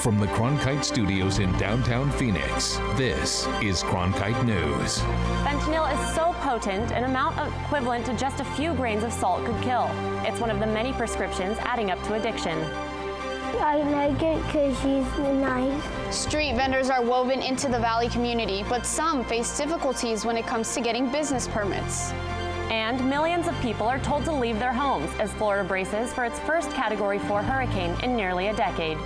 From the Cronkite studios in downtown Phoenix, this is Cronkite News. Fentanyl is so potent, an amount equivalent to just a few grains of salt could kill. It's one of the many prescriptions adding up to addiction. I like it because she's nice. Street vendors are woven into the Valley community, but some face difficulties when it comes to getting business permits. And millions of people are told to leave their homes as Florida braces for its first Category 4 hurricane in nearly a decade.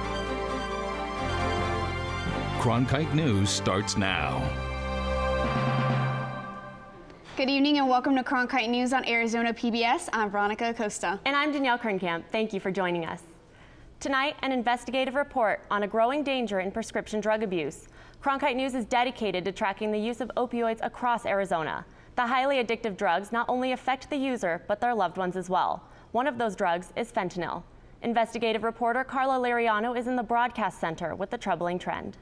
Cronkite News starts now. Good evening and welcome to Cronkite News on Arizona PBS. I'm Veronica Acosta. And I'm Danielle Kernkamp. Thank you for joining us. Tonight, an investigative report on a growing danger in prescription drug abuse. Cronkite News is dedicated to tracking the use of opioids across Arizona. The highly addictive drugs not only affect the user, but their loved ones as well. One of those drugs is fentanyl. Investigative reporter Carla Liriano is in the broadcast center with the troubling trend.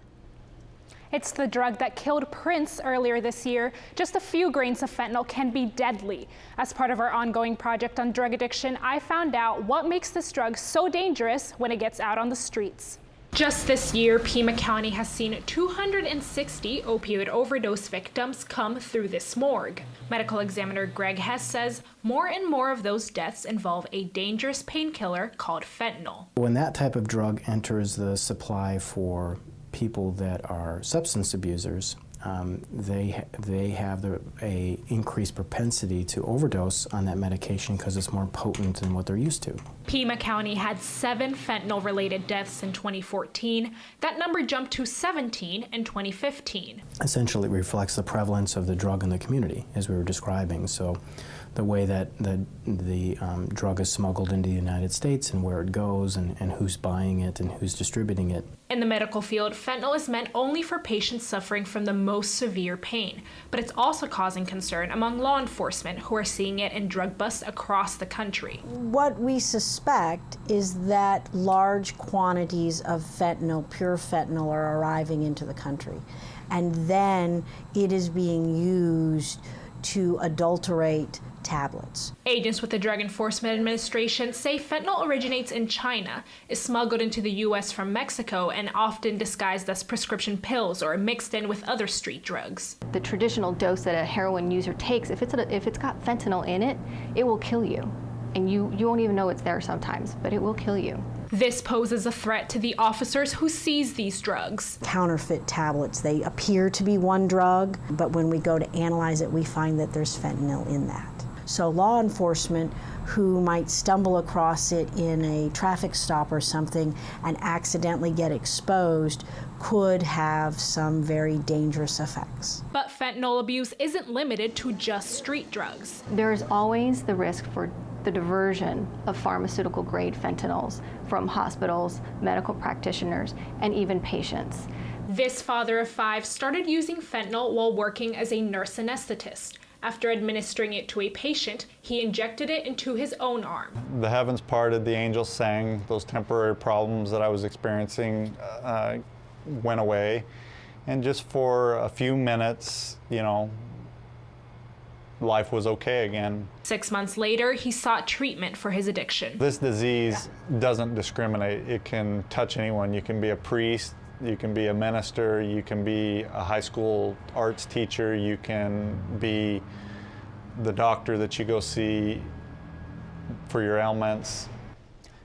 It's the drug that killed Prince earlier this year. Just a few grains of fentanyl can be deadly. As part of our ongoing project on drug addiction, I found out what makes this drug so dangerous when it gets out on the streets. Just this year, Pima County has seen 260 opioid overdose victims come through this morgue. Medical examiner Greg Hess says more and more of those deaths involve a dangerous painkiller called fentanyl. When that type of drug enters the supply for people that are substance abusers, they have a increased propensity to overdose on that medication because it's more potent than what they're used to. Pima County had 7 fentanyl-related deaths in 2014. That number jumped to 17 in 2015. Essentially reflects the prevalence of the drug in the community, as we were describing. So the way that the drug is smuggled into the United States and where it goes and who's buying it and who's distributing it. In the medical field, fentanyl is meant only for patients suffering from the most severe pain, but it's also causing concern among law enforcement who are seeing it in drug busts across the country. What we suspect is that large quantities of fentanyl, pure fentanyl, are arriving into the country, and then it is being used to adulterate tablets. Agents with the Drug Enforcement Administration say fentanyl originates in China, is smuggled into the U.S. from Mexico, and often disguised as prescription pills or mixed in with other street drugs. The traditional dose that a heroin user takes, if it's got fentanyl in it, it will kill you. And you won't even know it's there sometimes, but it will kill you. This poses a threat to the officers who seize these drugs. Counterfeit tablets, they appear to be one drug, but when we go to analyze it, we find that there's fentanyl in that. So law enforcement who might stumble across it in a traffic stop or something and accidentally get exposed could have some very dangerous effects. But fentanyl abuse isn't limited to just street drugs. There's always the risk for the diversion of pharmaceutical-grade fentanyls from hospitals, medical practitioners, and even patients. This father of 5 started using fentanyl while working as a nurse anesthetist. After administering it to a patient, he injected it into his own arm. The heavens parted, the angels sang. Those temporary problems that I was experiencing went away. And just for a few minutes, life was okay again. 6 months later, he sought treatment for his addiction. This disease doesn't discriminate. It can touch anyone. You can be a priest, you can be a minister, you can be a high school arts teacher, you can be the doctor that you go see for your ailments.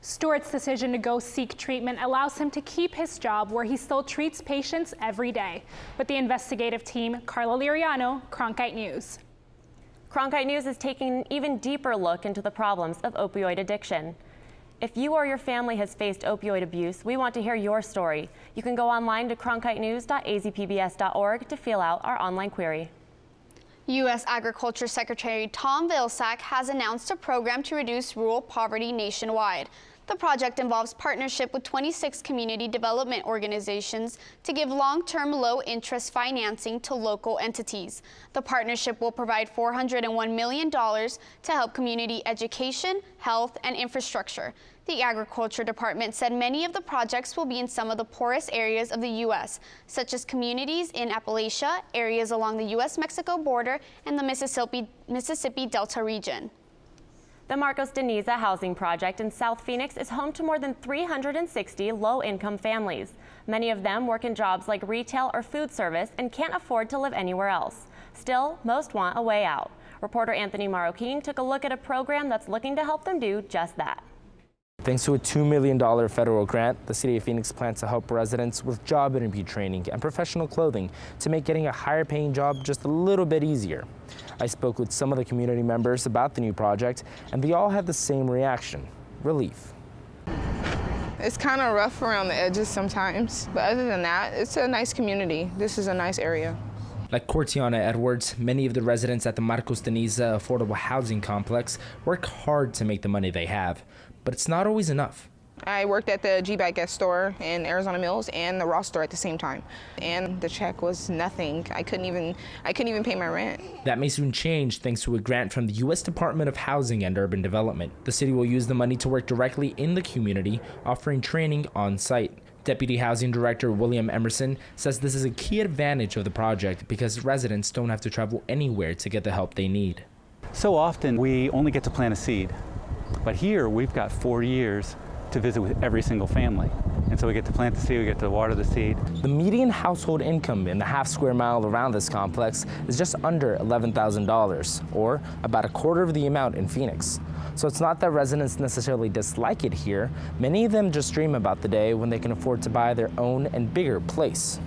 Stewart's decision to go seek treatment allows him to keep his job where he still treats patients every day. With the investigative team, Carla Liriano, Cronkite News. Cronkite News is taking an even deeper look into the problems of opioid addiction. If you or your family has faced opioid abuse, we want to hear your story. You can go online to cronkitenews.azpbs.org to fill out our online query. U.S. Agriculture Secretary Tom Vilsack has announced a program to reduce rural poverty nationwide. The project involves partnership with 26 community development organizations to give long-term low-interest financing to local entities. The partnership will provide $401 million to help community education, health, and infrastructure. The Agriculture Department said many of the projects will be in some of the poorest areas of the U.S., such as communities in Appalachia, areas along the U.S.-Mexico border, and the Mississippi Delta region. The Marcos Deniza housing project in South Phoenix is home to more than 360 low-income families. Many of them work in jobs like retail or food service and can't afford to live anywhere else. Still, most want a way out. Reporter Anthony Marroquin took a look at a program that's looking to help them do just that. Thanks to a $2 million federal grant, the City of Phoenix plans to help residents with job interview training and professional clothing to make getting a higher paying job just a little bit easier. I spoke with some of the community members about the new project, and they all had the same reaction: relief. It's kind of rough around the edges sometimes, but other than that, it's a nice community. This is a nice area. Like Cortiana Edwards, many of the residents at the Marcos Deniza affordable housing complex work hard to make the money they have, but it's not always enough. I worked at the G-Bag store in Arizona Mills and the Ross store at the same time, and the check was nothing. I couldn't even pay my rent. That may soon change thanks to a grant from the U.S. Department of Housing and Urban Development. The city will use the money to work directly in the community, offering training on site. Deputy Housing Director William Emerson says this is a key advantage of the project because residents don't have to travel anywhere to get the help they need. So often we only get to plant a seed, but here we've got 4 years to visit with every single family. And so we get to plant the seed, we get to water the seed. The median household income in the half square mile around this complex is just under $11,000, or about a quarter of the amount in Phoenix. So it's not that residents necessarily dislike it here. Many of them just dream about the day when they can afford to buy their own and bigger place.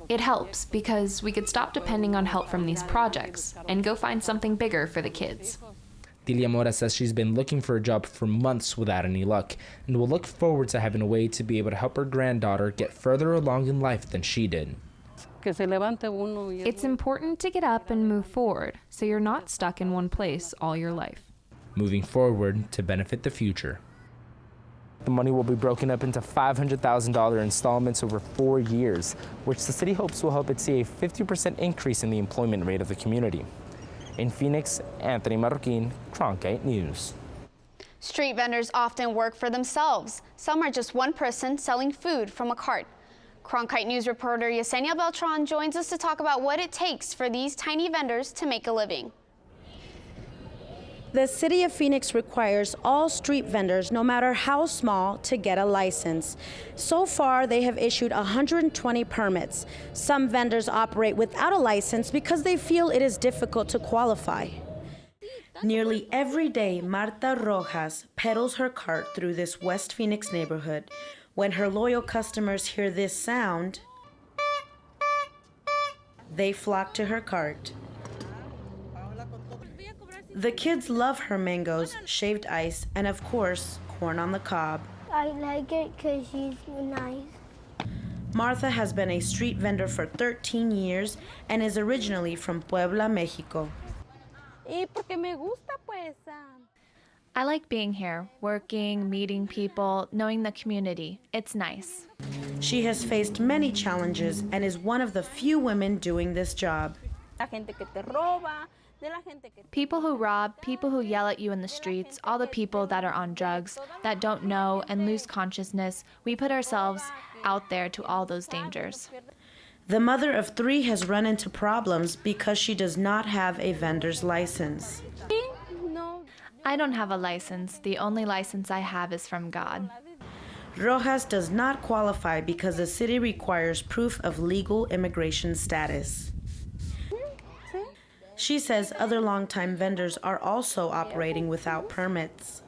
It helps because we could stop depending on help from these projects and go find something bigger for the kids. Delia Mora says she's been looking for a job for months without any luck and will look forward to having a way to be able to help her granddaughter get further along in life than she did. It's important to get up and move forward so you're not stuck in one place all your life. Moving forward to benefit the future. The money will be broken up into $500,000 installments over 4 years, which the city hopes will help it see a 50% increase in the employment rate of the community. In Phoenix, Anthony Marroquin, Cronkite News. Street vendors often work for themselves. Some are just one person selling food from a cart. Cronkite News reporter Yesenia Beltran joins us to talk about what it takes for these tiny vendors to make a living. The City of Phoenix requires all street vendors, no matter how small, to get a license. So far, they have issued 120 permits. Some vendors operate without a license because they feel it is difficult to qualify. Nearly every day, Marta Rojas pedals her cart through this West Phoenix neighborhood. When her loyal customers hear this sound, they flock to her cart. The kids love her mangoes, shaved ice, and of course, corn on the cob. I like it because she's nice. Martha has been a street vendor for 13 years and is originally from Puebla, Mexico. I like being here, working, meeting people, knowing the community. It's nice. She has faced many challenges and is one of the few women doing this job. People who rob, people who yell at you in the streets, all the people that are on drugs, that don't know and lose consciousness, we put ourselves out there to all those dangers. The mother of 3 has run into problems because she does not have a vendor's license. I don't have a license. The only license I have is from God. Rojas does not qualify because the city requires proof of legal immigration status. She says other longtime vendors are also operating without permits.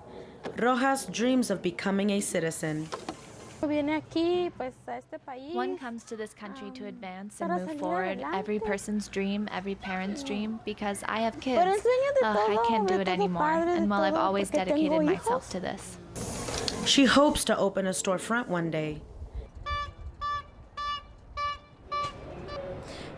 Rojas dreams of becoming a citizen. One comes to this country to advance and move forward. Every person's dream, every parent's dream, because I have kids. I can't do it anymore, and while I've always dedicated myself to this. She hopes to open a storefront one day.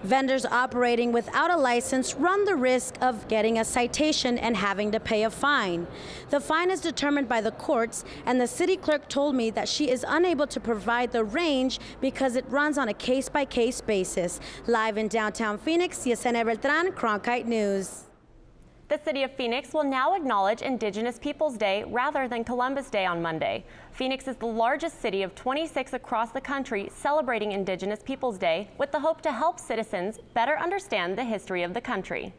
Vendors operating without a license run the risk of getting a citation and having to pay a fine. The fine is determined by the courts, and the city clerk told me that she is unable to provide the range because it runs on a case-by-case basis. Live in downtown Phoenix, Yesenia Beltran, Cronkite News. The City of Phoenix will now acknowledge Indigenous Peoples Day rather than Columbus Day on Monday. Phoenix is the largest city of 26 across the country celebrating Indigenous Peoples Day with the hope to help citizens better understand the history of the country.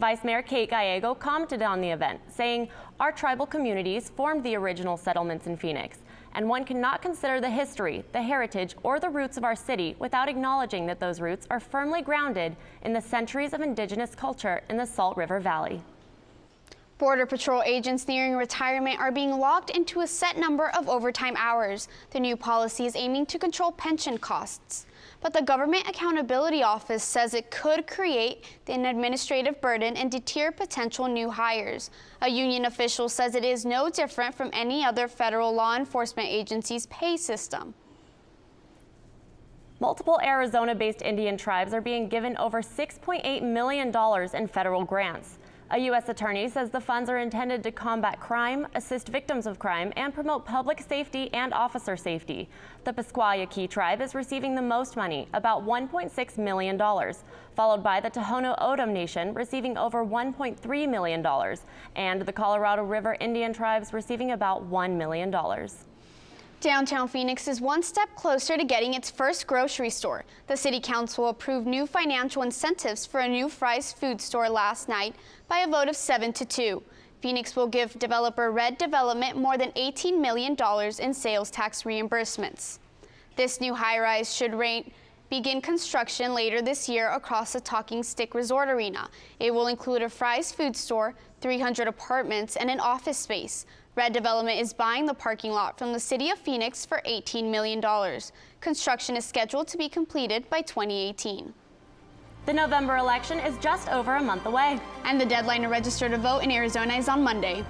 Vice Mayor Kate Gallego commented on the event, saying, "Our tribal communities formed the original settlements in Phoenix, and one cannot consider the history, the heritage, or the roots of our city without acknowledging that those roots are firmly grounded in the centuries of indigenous culture in the Salt River Valley." Border Patrol agents nearing retirement are being locked into a set number of overtime hours. The new policy is aiming to control pension costs. But the Government Accountability Office says it could create an administrative burden and deter potential new hires. A union official says it is no different from any other federal law enforcement agency's pay system. Multiple Arizona-based Indian tribes are being given over $6.8 million in federal grants. A U.S. attorney says the funds are intended to combat crime, assist victims of crime, and promote public safety and officer safety. The Pasquayaqui tribe is receiving the most money, about $1.6 million, followed by the Tohono O'odham Nation receiving over $1.3 million, and the Colorado River Indian tribes receiving about $1 million. Downtown Phoenix is one step closer to getting its first grocery store. The City Council approved new financial incentives for a new Fry's food store last night by a vote of 7-2. Phoenix will give developer Red Development more than $18 million in sales tax reimbursements. This new high-rise should begin construction later this year across the Talking Stick Resort Arena. It will include a Fry's food store, 300 apartments, and an office space. Red Development is buying the parking lot from the City of Phoenix for $18 million. Construction is scheduled to be completed by 2018. The November election is just over a month away. And the deadline to register to vote in Arizona is on Monday.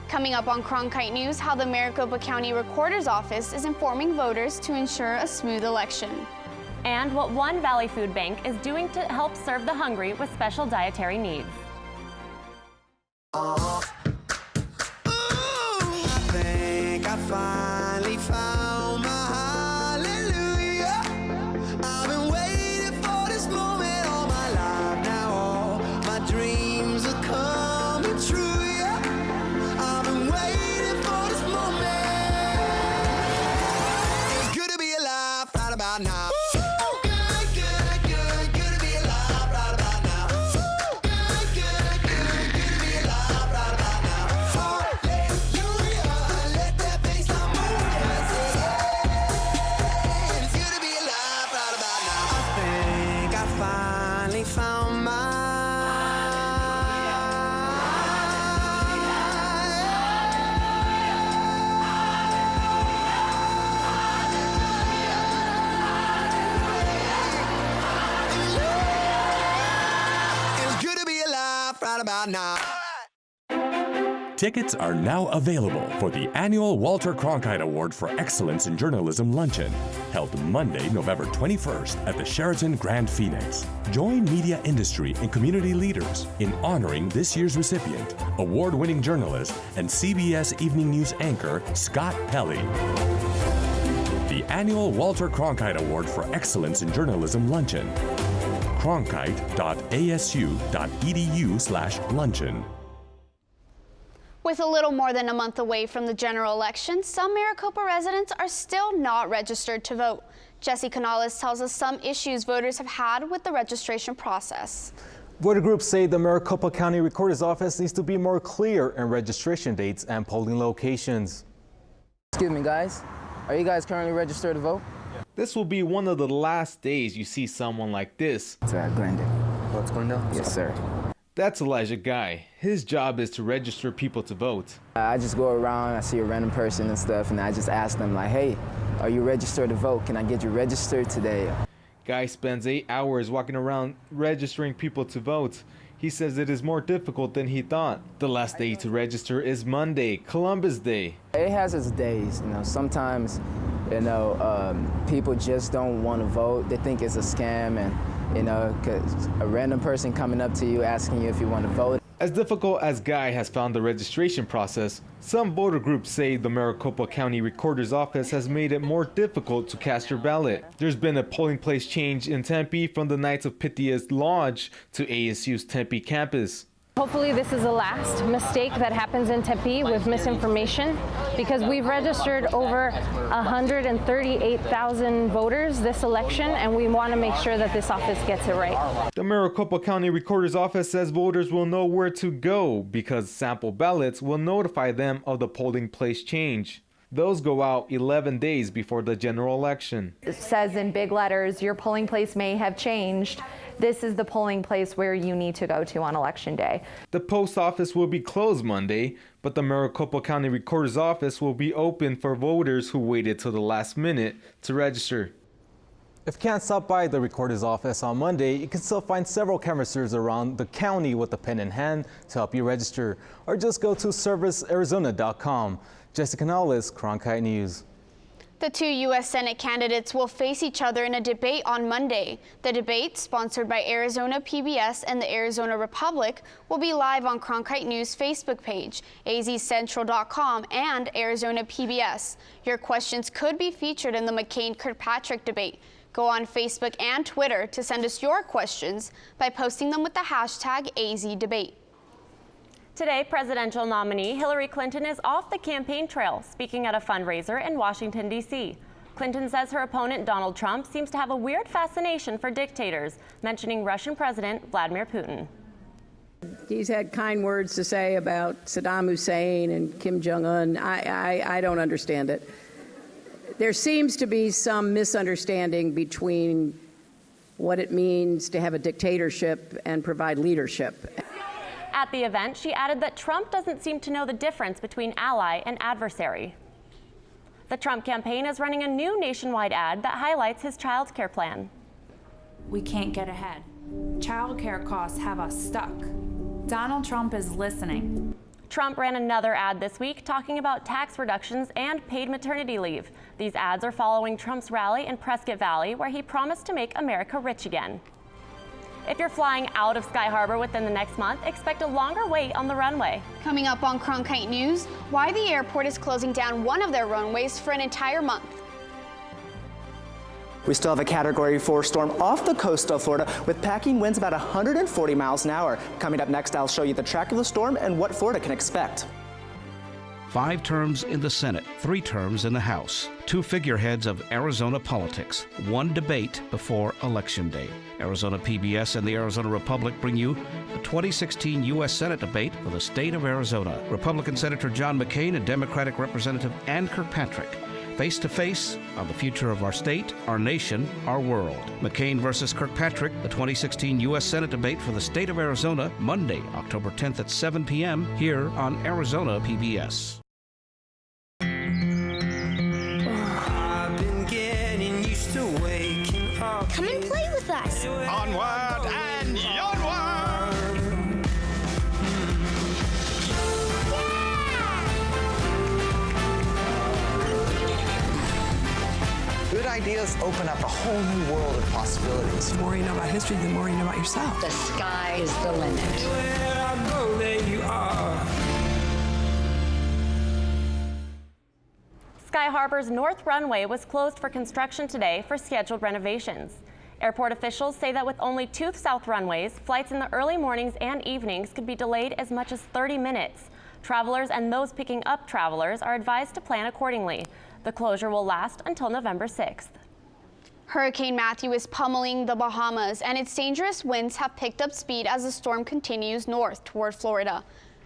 Coming up on Cronkite News, how the Maricopa County Recorder's Office is informing voters to ensure a smooth election. And what One Valley Food Bank is doing to help serve the hungry with special dietary needs. I finally found my hallelujah. I've been waiting for this moment all my life now. All my dreams are coming true, yeah. I've been waiting for this moment. It's good to be alive right about now. Now. Tickets are now available for the annual Walter Cronkite Award for Excellence in Journalism Luncheon, held Monday, November 21st at the Sheraton Grand Phoenix. Join media industry and community leaders in honoring this year's recipient, award-winning journalist and CBS Evening News anchor Scott Pelley. The annual Walter Cronkite Award for Excellence in Journalism Luncheon. cronkite.asu.edu/luncheon. With a little more than a month away from the general election, some Maricopa residents are still not registered to vote. Jesse Canales tells us some issues voters have had with the registration process. Voter groups say the Maricopa County Recorder's Office needs to be more clear in registration dates and polling locations. Excuse me, guys. Are you guys currently registered to vote? This will be one of the last days you see someone like this. It's Glendale. Oh, it's Glendale? Yes, sir. That's Elijah Guy. His job is to register people to vote. I just go around, I see a random person and stuff, and I just ask them like, hey, are you registered to vote? Can I get you registered today? Guy spends 8 hours walking around registering people to vote. He says it is more difficult than he thought. The last day to register is Monday, Columbus Day. It has its days, sometimes, people just don't want to vote. They think it's a scam and, because a random person coming up to you asking you if you want to vote. As difficult as Guy has found the registration process, some voter groups say the Maricopa County Recorder's Office has made it more difficult to cast your ballot. There's been a polling place change in Tempe from the Knights of Pythia's Lodge to ASU's Tempe campus. Hopefully this is the last mistake that happens in Tempe with misinformation, because we've registered over 138,000 voters this election, and we want to make sure that this office gets it right. The Maricopa County Recorder's Office says voters will know where to go because sample ballots will notify them of the polling place change. Those go out 11 days before the general election. It says in big letters, your polling place may have changed. This is the polling place where you need to go to on election day. The post office will be closed Monday, but the Maricopa County Recorder's Office will be open for voters who waited till the last minute to register. If you can't stop by the Recorder's Office on Monday, you can still find several canvassers around the county with a pen in hand to help you register, or just go to servicearizona.com. Jessica Canales, Cronkite News. The two U.S. Senate candidates will face each other in a debate on Monday. The debate, sponsored by Arizona PBS and the Arizona Republic, will be live on Cronkite News' Facebook page, azcentral.com, and Arizona PBS. Your questions could be featured in the McCain-Kirkpatrick debate. Go on Facebook and Twitter to send us your questions by posting them with the hashtag AZDebate. Today, presidential nominee Hillary Clinton is off the campaign trail, speaking at a fundraiser in Washington, D.C. Clinton says her opponent, Donald Trump, seems to have a weird fascination for dictators, mentioning Russian President Vladimir Putin. He's had kind words to say about Saddam Hussein and Kim Jong-un. I don't understand it. There seems to be some misunderstanding between what it means to have a dictatorship and provide leadership. At the event, she added that Trump doesn't seem to know the difference between ally and adversary. The Trump campaign is running a new nationwide ad that highlights his child care plan. We can't get ahead. Child care costs have us stuck. Donald Trump is listening. Trump ran another ad this week talking about tax reductions and paid maternity leave. These ads are following Trump's rally in Prescott Valley, where he promised to make America rich again. If you're flying out of Sky Harbor within the next month, expect a longer wait on the runway. Coming up on Cronkite News, why the airport is closing down one of their runways for an entire month. We still have a Category 4 storm off the coast of Florida with packing winds about 140 miles an hour. Coming up next, I'll show you the track of the storm and what Florida can expect. 5 terms in the Senate, 3 terms in the House, 2 figureheads of Arizona politics, 1 debate before Election Day. Arizona PBS and the Arizona Republic bring you the 2016 U.S. Senate debate for the state of Arizona. Republican Senator John McCain and Democratic Representative Ann Kirkpatrick face to face on the future of our state, our nation, our world. McCain versus Kirkpatrick, the 2016 U.S. Senate debate for the state of Arizona, Monday, October 10th at 7 p.m. here on Arizona PBS. Come and play with us. Onward and onward. Good ideas open up a whole new world of possibilities. The more you know about history, the more you know about yourself. The sky is the limit. Where I go, there you are. Sky Harbor's north runway was closed for construction today for scheduled renovations. Airport officials say that with only 2 south runways, flights in the early mornings and evenings could be delayed as much as 30 minutes. Travelers and those picking up travelers are advised to plan accordingly. The closure will last until November 6th. Hurricane Matthew is pummeling the Bahamas, and its dangerous winds have picked up speed as the storm continues north toward Florida.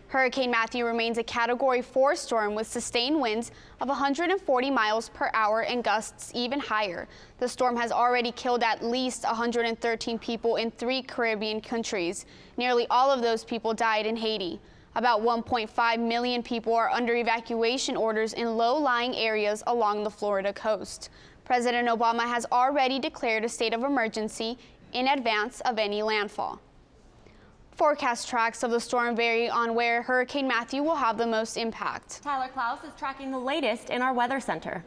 Hurricane Matthew remains a Category 4 storm with sustained winds of 140 miles per hour and gusts even higher. The storm has already killed at least 113 people in 3 Caribbean countries. Nearly all of those people died in Haiti. About 1.5 million people are under evacuation orders in low-lying areas along the Florida coast. President Obama has already declared a state of emergency in advance of any landfall. Forecast tracks of the storm vary on where Hurricane Matthew will have the most impact. Tyler Klaus is tracking the latest in our weather center.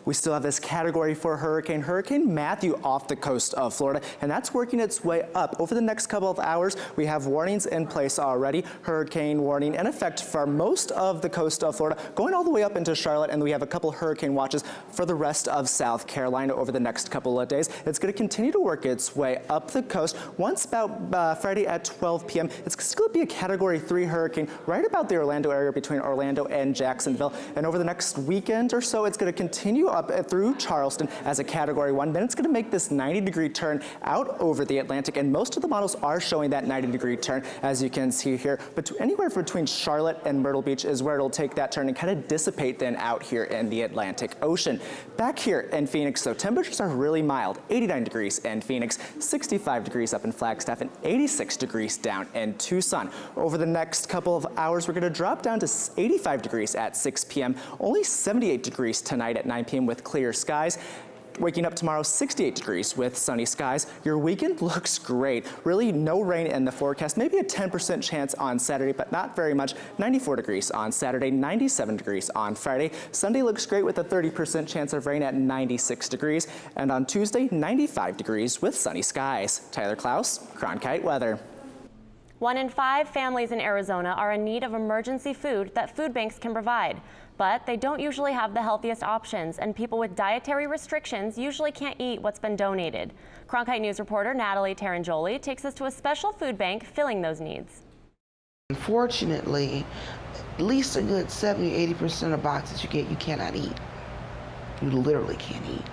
We still have this Category 4 hurricane, Hurricane Matthew, off the coast of Florida, and that's working its way up. Over the next couple of hours, we have warnings in place already. Hurricane warning in effect for most of the coast of Florida, going all the way up into Charlotte, and we have a couple hurricane watches for the rest of South Carolina over the next couple of days. It's going to continue to work its way up the coast. Once about Friday at 12 p.m., it's going to be a Category 3 hurricane right about the Orlando area between Orlando and Jacksonville. And over the next weekend or so, it's going to continue up through Charleston as a Category 1. Then it's going to make this 90-degree turn out over the Atlantic, and most of the models are showing that 90-degree turn, as you can see here. But anywhere between Charlotte and Myrtle Beach is where it'll take that turn and kind of dissipate then out here in the Atlantic Ocean. Back here in Phoenix, though, temperatures are really mild. 89 degrees in Phoenix, 65 degrees up in Flagstaff, and 86 degrees down in Tucson. Over the next couple of hours, we're going to drop down to 85 degrees at 6 p.m., only 78 degrees tonight at 9 p.m. with clear skies. Waking up tomorrow, 68 degrees with sunny skies. Your weekend looks great. Really no rain in the forecast. Maybe a 10% chance on Saturday, but not very much. 94 degrees on Saturday, 97 degrees on Friday. Sunday looks great with a 30% chance of rain at 96 degrees. And on Tuesday, 95 degrees with sunny skies. Tyler Klaus, Cronkite Weather. 1 in 5 families in Arizona are in need of emergency food that food banks can provide. But they don't usually have the healthiest options, and people with dietary restrictions usually can't eat what's been donated. Cronkite News reporter Natalie Tarangioli takes us to a special food bank filling those needs. Unfortunately, at least a good 70–80% of boxes you get, you cannot eat. You literally can't eat.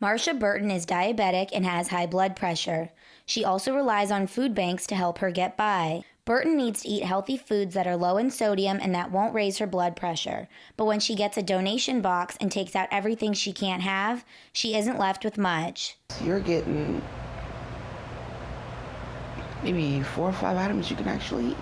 Marsha Burton is diabetic and has high blood pressure. She also relies on food banks to help her get by. Burton needs to eat healthy foods that are low in sodium and that won't raise her blood pressure. But when she gets a donation box and takes out everything she can't have, she isn't left with much. You're getting maybe 4 or 5 items you can actually eat.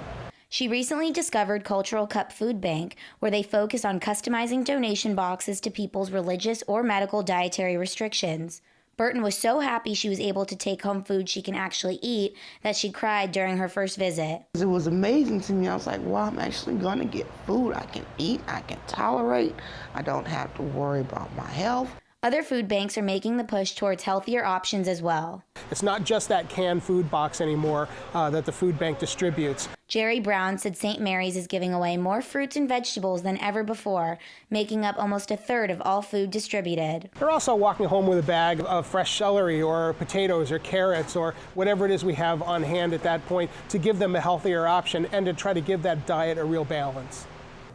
She recently discovered Cultural Cup Food Bank, where they focus on customizing donation boxes to people's religious or medical dietary restrictions. Burton was so happy she was able to take home food she can actually eat that she cried during her first visit. It was amazing to me. I was like, wow, I'm actually going to get food I can eat, I can tolerate. I don't have to worry about my health. Other food banks are making the push towards healthier options as well. It's not just that canned food box anymore that the food bank distributes. Jerry Brown said St. Mary's is giving away more fruits and vegetables than ever before, making up almost 1/3 of all food distributed. They're also walking home with a bag of fresh celery or potatoes or carrots or whatever it is we have on hand at that point to give them a healthier option and to try to give that diet a real balance.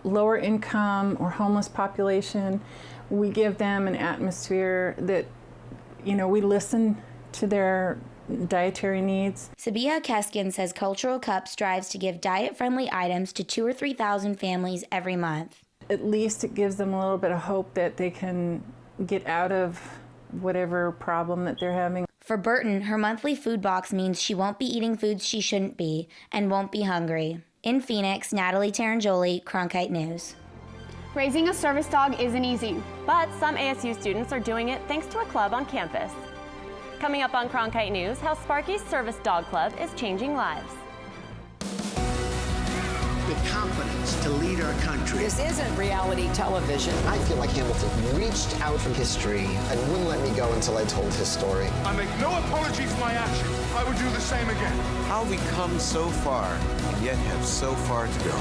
Lower income or homeless population, we give them an atmosphere that, we listen to their dietary needs. Sabiha Keskin says Cultural Cup strives to give diet-friendly items to 2,000 or 3,000 families every month. At least it gives them a little bit of hope that they can get out of whatever problem that they're having. For Burton, her monthly food box means she won't be eating foods she shouldn't be and won't be hungry. In Phoenix, Natalie Tarangioli, Cronkite News. Raising a service dog isn't easy, but some ASU students are doing it thanks to a club on campus. Coming up on Cronkite News, how Sparky's Service Dog Club is changing lives. The confidence to lead our country. This isn't reality television. I feel like Hamilton reached out from history and wouldn't let me go until I told his story. I make no apology for my actions. I would do the same again. How we come so far and yet have so far to go.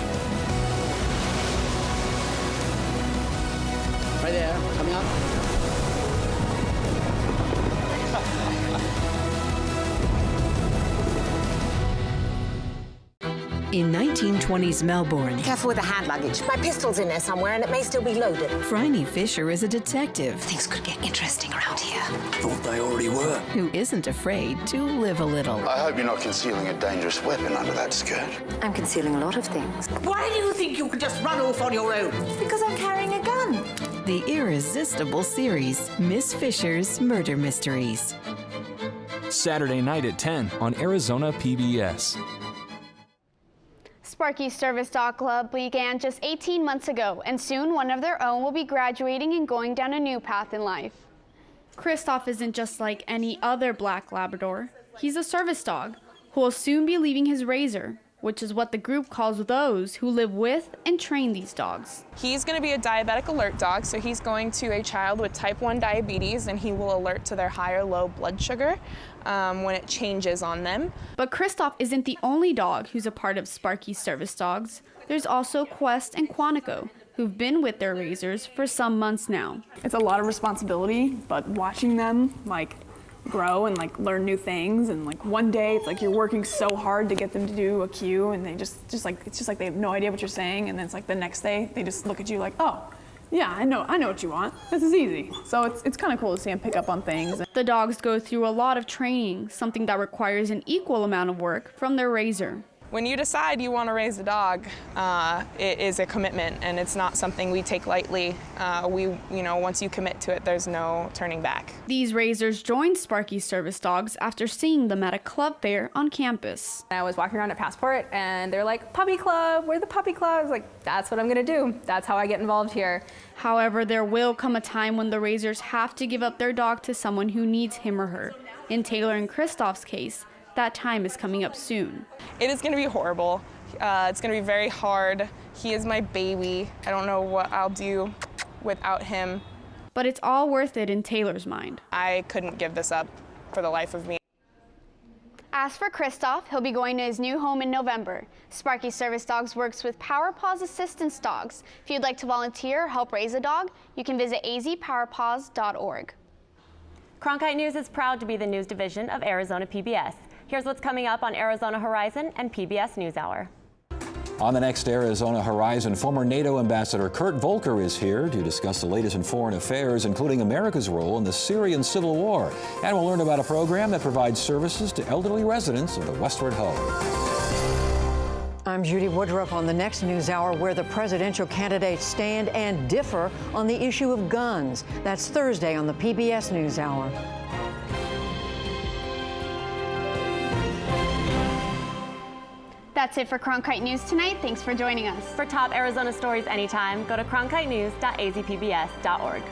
Right there, coming up. In 1920s Melbourne, Careful with the hand luggage. My pistol's in there somewhere and it may still be loaded. Phryne Fisher is a detective. Things could get interesting around here. Thought they already were. Who isn't afraid to live a little. I hope you're not concealing a dangerous weapon under that skirt. I'm concealing a lot of things. Why do you think you could just run off on your own? Because I'm carrying a gun. The irresistible series, Miss Fisher's Murder Mysteries. Saturday night at 10 on Arizona PBS. Sparky's Service Dog Club began just 18 months ago, and soon one of their own will be graduating and going down a new path in life. Kristoff isn't just like any other black Labrador. He's a service dog who will soon be leaving his razor which is what the group calls those who live with and train these dogs. He's going to be a diabetic alert dog, so he's going to a child with type 1 diabetes, and he will alert to their high or low blood sugar when it changes on them. But Kristoff isn't the only dog who's a part of Sparky's service dogs. There's also Quest and Quantico, who've been with their Razors for some months now. It's a lot of responsibility, but watching them grow and learn new things, and one day it's you're working so hard to get them to do a cue, and they it's just like they have no idea what you're saying, and then it's the next day they just look at you like, oh, yeah, I know what you want. This is easy. So it's kind of cool to see them pick up on things. The dogs go through a lot of training, something that requires an equal amount of work from their Razor. When you decide you want to raise a dog, it is a commitment, and it's not something we take lightly. Once you commit to it, there's no turning back. These Razors joined Sparky's service dogs after seeing them at a club fair on campus. I was walking around at Passport, and they're like, puppy club, we're the puppy club. I was like, that's what I'm gonna do. That's how I get involved here. However, there will come a time when the Razors have to give up their dog to someone who needs him or her. In Taylor and Kristoff's case, that time is coming up soon. It is going to be horrible. It's going to be very hard. He is my baby. I don't know what I'll do without him. But it's all worth it in Taylor's mind. I couldn't give this up for the life of me. As for Kristoff, he'll be going to his new home in November. Sparky Service Dogs works with Power Paws assistance dogs. If you'd like to volunteer or help raise a dog, you can visit azpowerpaws.org. Cronkite News is proud to be the news division of Arizona PBS. Here's what's coming up on Arizona Horizon and PBS NewsHour. On the next Arizona Horizon, former NATO Ambassador Kurt Volker is here to discuss the latest in foreign affairs, including America's role in the Syrian civil war. And we'll learn about a program that provides services to elderly residents of the Westward Ho. I'm Judy Woodruff on the next NewsHour, where the presidential candidates stand and differ on the issue of guns. That's Thursday on the PBS NewsHour. That's it for Cronkite News tonight. Thanks for joining us. For top Arizona stories anytime, go to cronkitenews.azpbs.org.